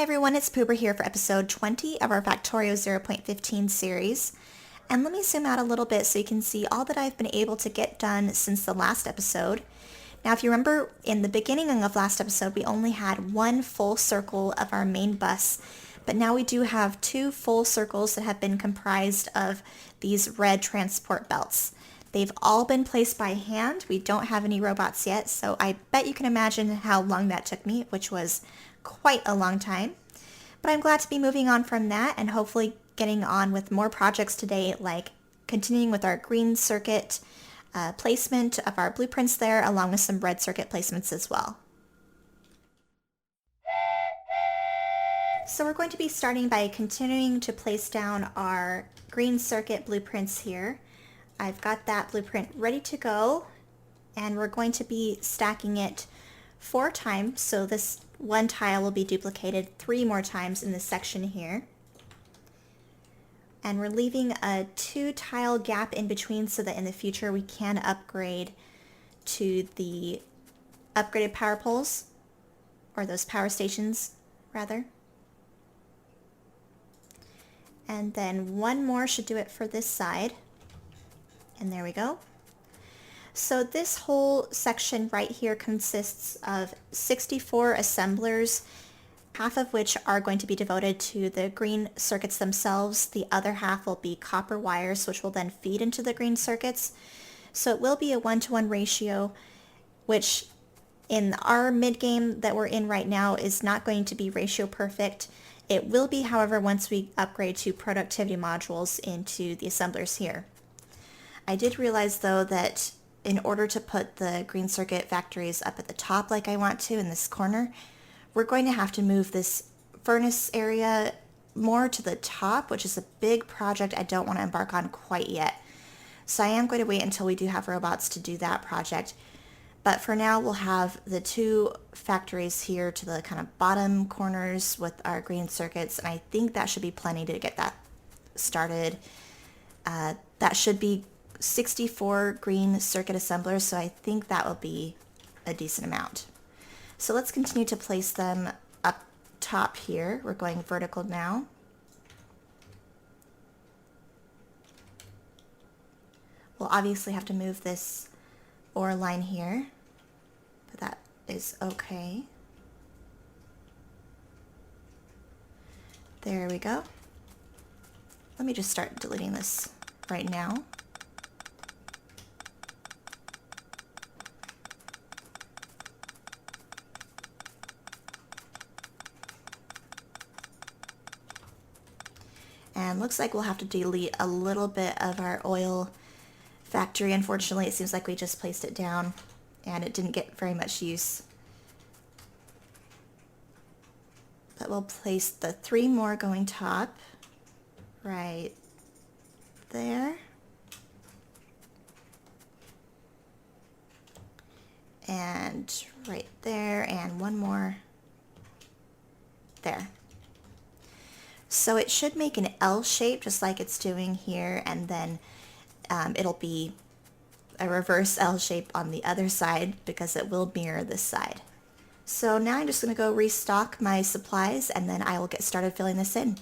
everyone, it's Poober here for episode 20 of our Factorio 0.15 series. And let me zoom out a little bit so you can see all that I've been able to get done since the last episode. Now, if you remember, in the beginning of last episode, we only had one full circle of our main bus, but now we do have two full circles that have been comprised of these red transport belts. They've all been placed by hand. We don't have any robots yet, so I bet you can imagine how long that took me, which was quite a long time. But I'm glad to be moving on from that and hopefully getting on with more projects today, like continuing with our green circuit placement of our blueprints there, along with some red circuit placements as well. So we're going to be starting by continuing to place down our green circuit blueprints here. I've got that blueprint ready to go, and we're going to be stacking it 4 times, so this one tile will be duplicated 3 more times in this section here. And we're leaving a 2 tile gap in between so that in the future we can upgrade to the upgraded power poles, or those power stations rather. And then 1 more should do it for this side. And there we go. So this whole section right here consists of 64 assemblers, half of which are going to be devoted to the green circuits themselves. The other half will be copper wires, which will then feed into the green circuits. So it will be a 1-to-1 ratio, which in our mid-game that we're in right now is not going to be ratio perfect. It will be, however, once we upgrade to productivity modules into the assemblers here. I did realize, though, that in order to put the green circuit factories up at the top like I want to in this corner, we're going to have to move this furnace area more to the top, which is a big project I don't want to embark on quite yet. So I am going to wait until we do have robots to do that project. But for now, we'll have the 2 factories here to the kind of bottom corners with our green circuits, and I think that should be plenty to get that started. That should be 64 green circuit assemblers, so I think that will be a decent amount. So let's continue to place them up top here. We're going vertical now. We'll obviously have to move this ore line here, but that is okay. There we go. Let me just start deleting this right now. And looks like we'll have to delete a little bit of our oil factory. Unfortunately, it seems like we just placed it down and it didn't get very much use. But we'll place the 3 more going top right there. And right there, and 1 more there. So it should make an L shape just like it's doing here, and then it'll be a reverse L shape on the other side because it will mirror this side. So now I'm just going to go restock my supplies, and then I will get started filling this in.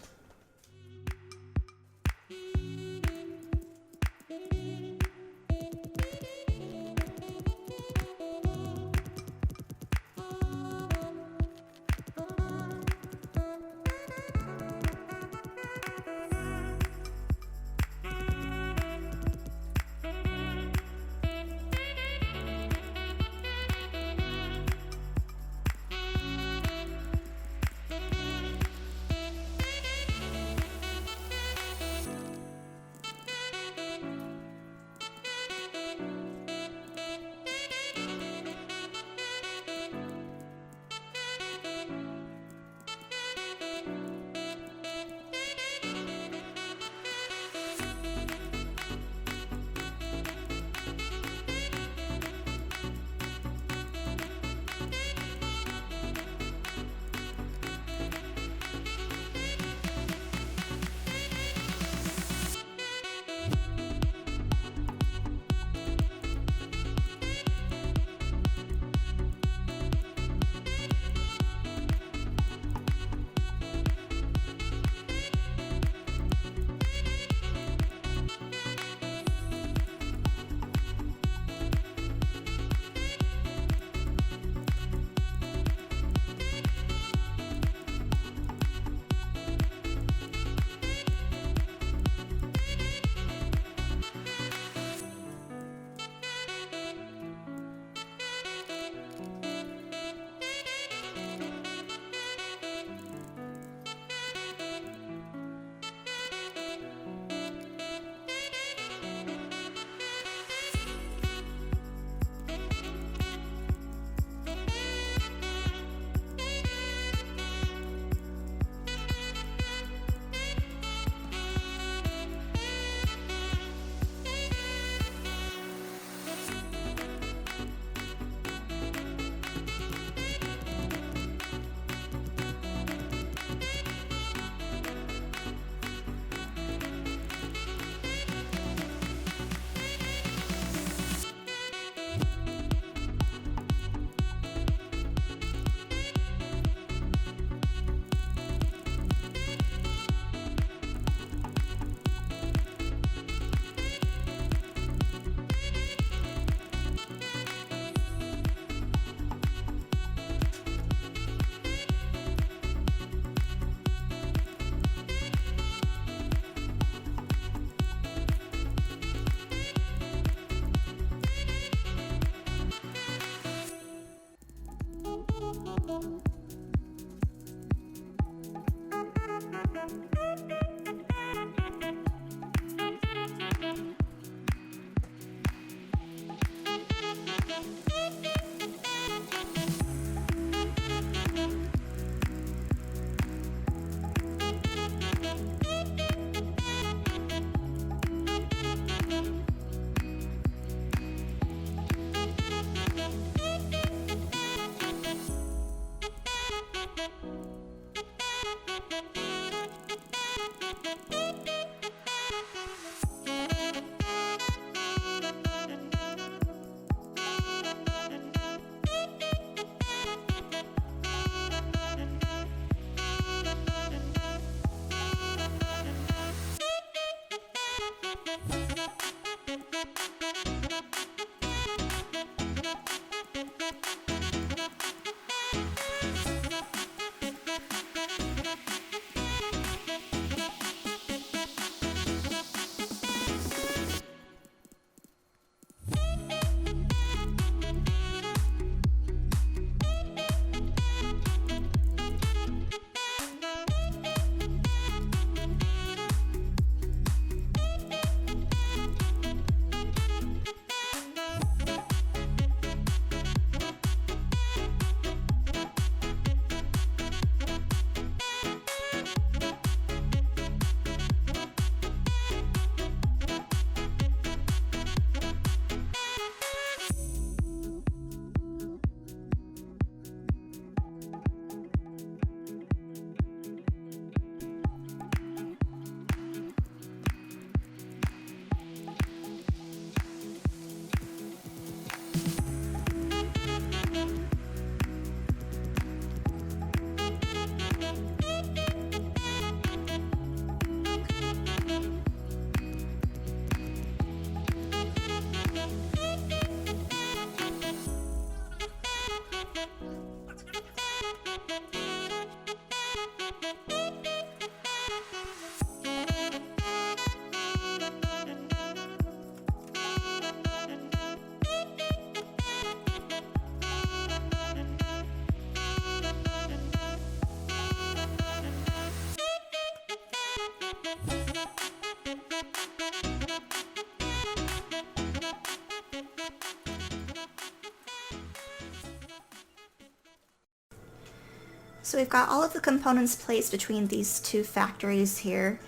So we've got all of the components placed between these two factories here.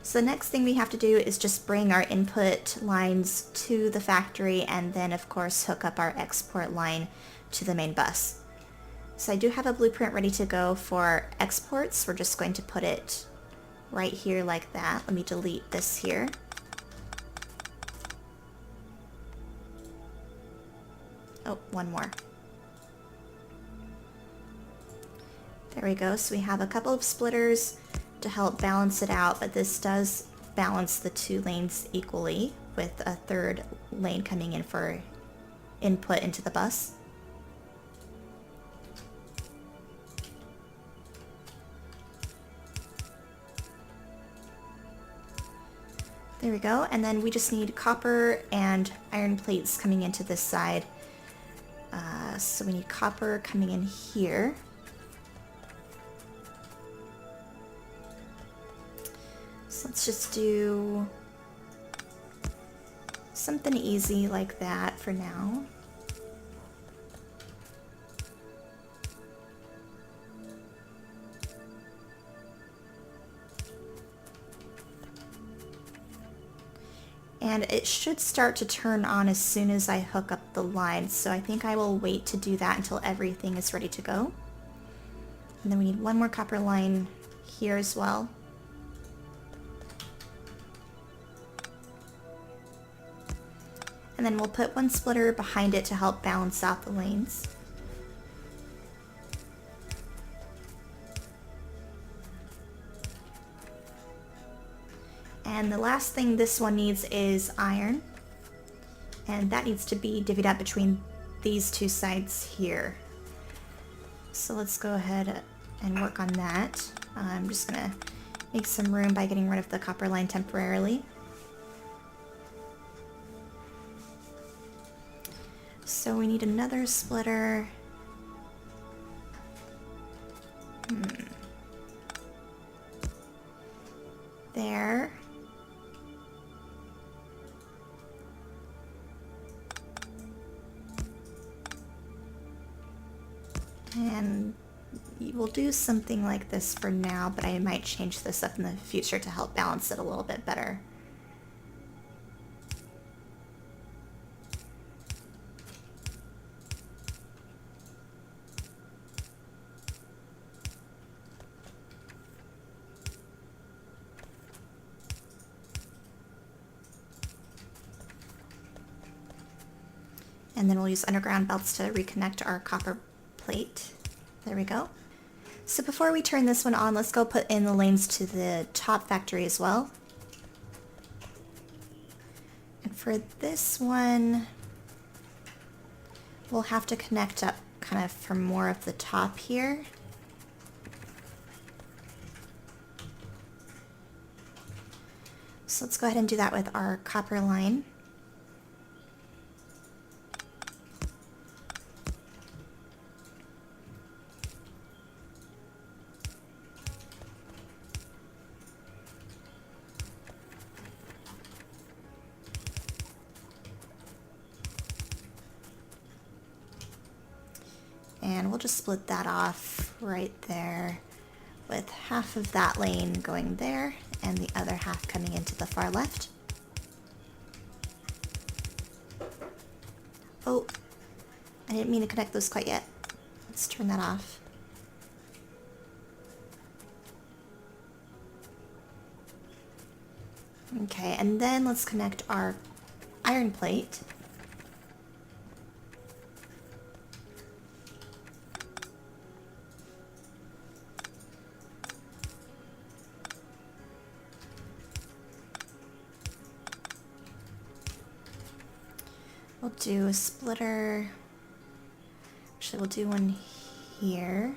So the next thing we have to do is just bring our input lines to the factory and then of course hook up our export line to the main bus. So I do have a blueprint ready to go for exports. We're just going to put it right here like that. Let me delete this here. Oh, one more. There we go. So we have a couple of splitters to help balance it out, but this does balance the two lanes equally with a third lane coming in for input into the bus. There we go. And then we just need copper and iron plates coming into this side. So we need copper coming in here. So let's just do something easy like that for now. And it should start to turn on as soon as I hook up the lines, so I think I will wait to do that until everything is ready to go. And then we need one more copper line here as well. And then we'll put one splitter behind it to help balance out the lanes. And the last thing this one needs is iron. And that needs to be divvied up between these two sides here. So let's go ahead and work on that. I'm just going to make some room by getting rid of the copper line temporarily. So we need another splitter. There. And we'll do something like this for now, but I might change this up in the future to help balance it a little bit better. And then we'll use underground belts to reconnect our copper plate. There we go. So before we turn this one on, let's go put in the lanes to the top factory as well. And for this one, we'll have to connect up kind of from more of the top here. So let's go ahead and do that with our copper line. And we'll just split that off right there with half of that lane going there and the other half coming into the far left. Oh, I didn't mean to connect those quite yet. Let's turn that off. Okay, and then let's connect our iron plate. We'll do a splitter. Actually, we'll do one here.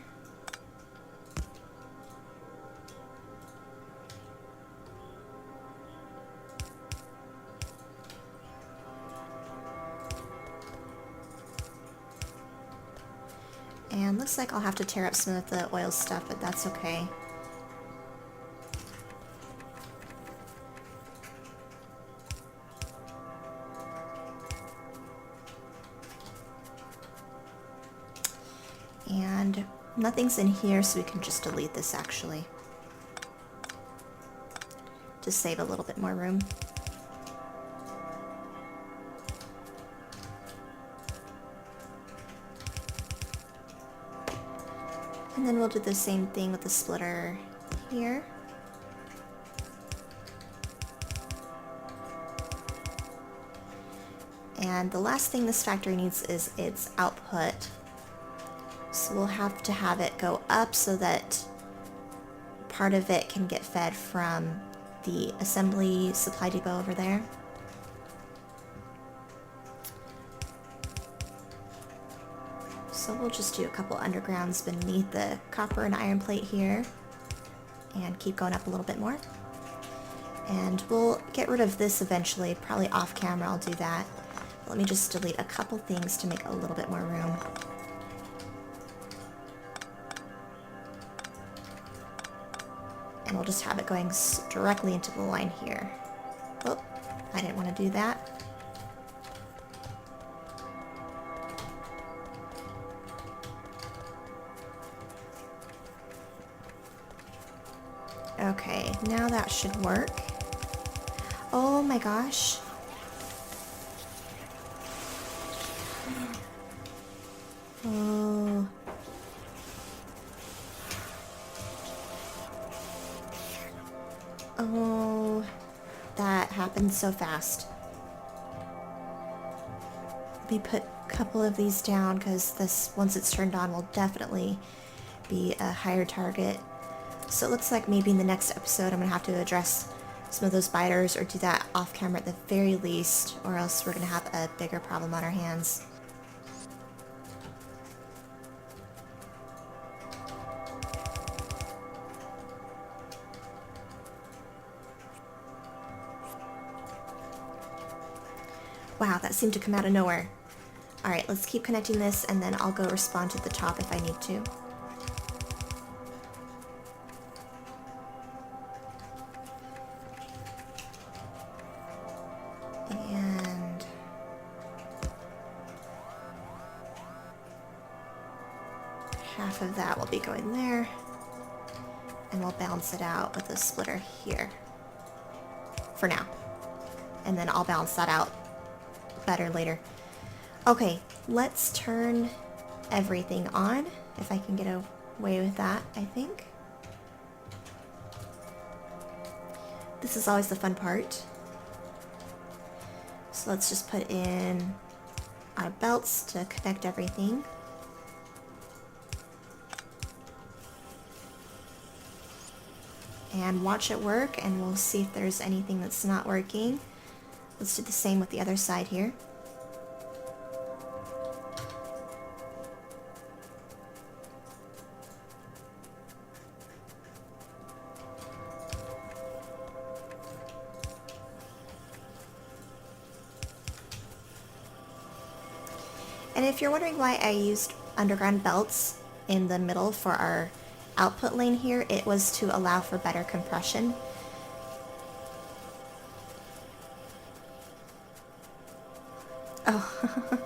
And looks like I'll have to tear up some of the oil stuff, but that's okay. And nothing's in here, so we can just delete this actually, to save a little bit more room. And then we'll do the same thing with the splitter here. And the last thing this factory needs is its output. So we'll have to have it go up so that part of it can get fed from the assembly supply depot over there. So we'll just do a couple undergrounds beneath the copper and iron plate here and keep going up a little bit more. And we'll get rid of this eventually, probably off camera I'll do that. Let me just delete a couple things to make a little bit more room. And we'll just have it going directly into the line here. Oh, I didn't want to do that. Okay, now that should work. Oh my gosh. Oh. Oh, that happened so fast. Let me put a couple of these down because this, once it's turned on, will definitely be a higher target. So it looks like maybe in the next episode I'm going to have to address some of those biters or do that off camera at the very least, or else we're going to have a bigger problem on our hands. Wow, that seemed to come out of nowhere. Alright, let's keep connecting this and then I'll go respond to the top if I need to. And half of that will be going there. And we'll balance it out with a splitter here. For now. And then I'll balance that out better later. Okay, let's turn everything on, if I can get away with that, I think. This is always the fun part. So let's just put in our belts to connect everything. And watch it work, and we'll see if there's anything that's not working. Let's do the same with the other side here. And if you're wondering why I used underground belts in the middle for our output lane here, it was to allow for better compression. Oh,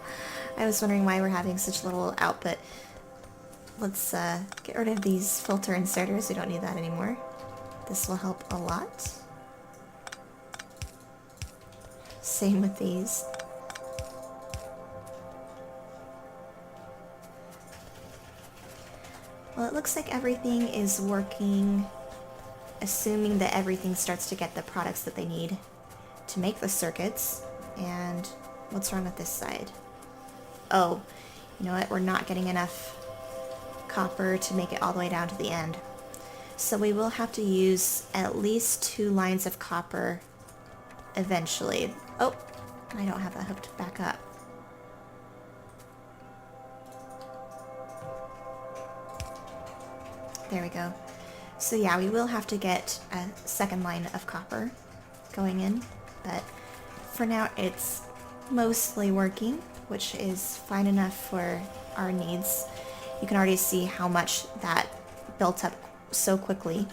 I was wondering why we're having such little output. Let's get rid of these filter inserters. We don't need that anymore. This will help a lot. Same with these. Well, it looks like everything is working, assuming that everything starts to get the products that they need to make the circuits. And what's wrong with this side? Oh, you know what? We're not getting enough copper to make it all the way down to the end. So we will have to use at least 2 lines of copper eventually. Oh, I don't have that hooked back up. There we go. So yeah, we will have to get a second line of copper going in, but for now it's mostly working, which is fine enough for our needs. You can already see how much that built up so quickly.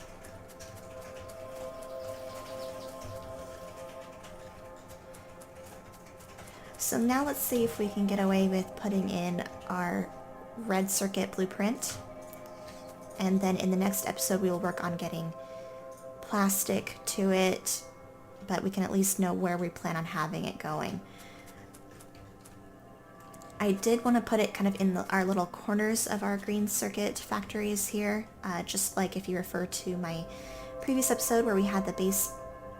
So now let's see if we can get away with putting in our red circuit blueprint. And then in the next episode we will work on getting plastic to it, but we can at least know where we plan on having it going. I did want to put it kind of in our little corners of our green circuit factories here, just like if you refer to my previous episode where we had the base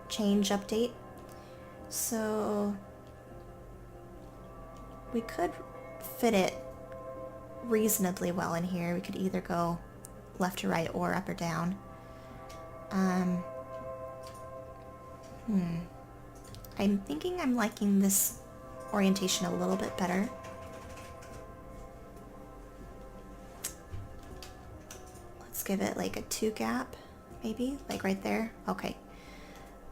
change update. So we could fit it reasonably well in here. We could either go left to right or up or down. I'm thinking I'm liking this orientation a little bit better. Let's give it like a 2 gap, maybe, like right there. Okay,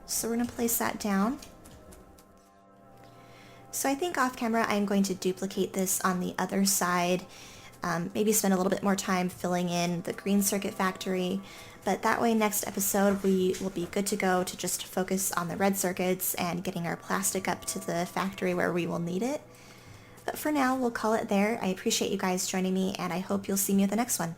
so we're gonna place that down. So I think off camera I'm going to duplicate this on the other side. Maybe spend a little bit more time filling in the green circuit factory, but that way next episode we will be good to go to just focus on the red circuits and getting our plastic up to the factory where we will need it. But for now, we'll call it there. I appreciate you guys joining me, and I hope you'll see me at the next one.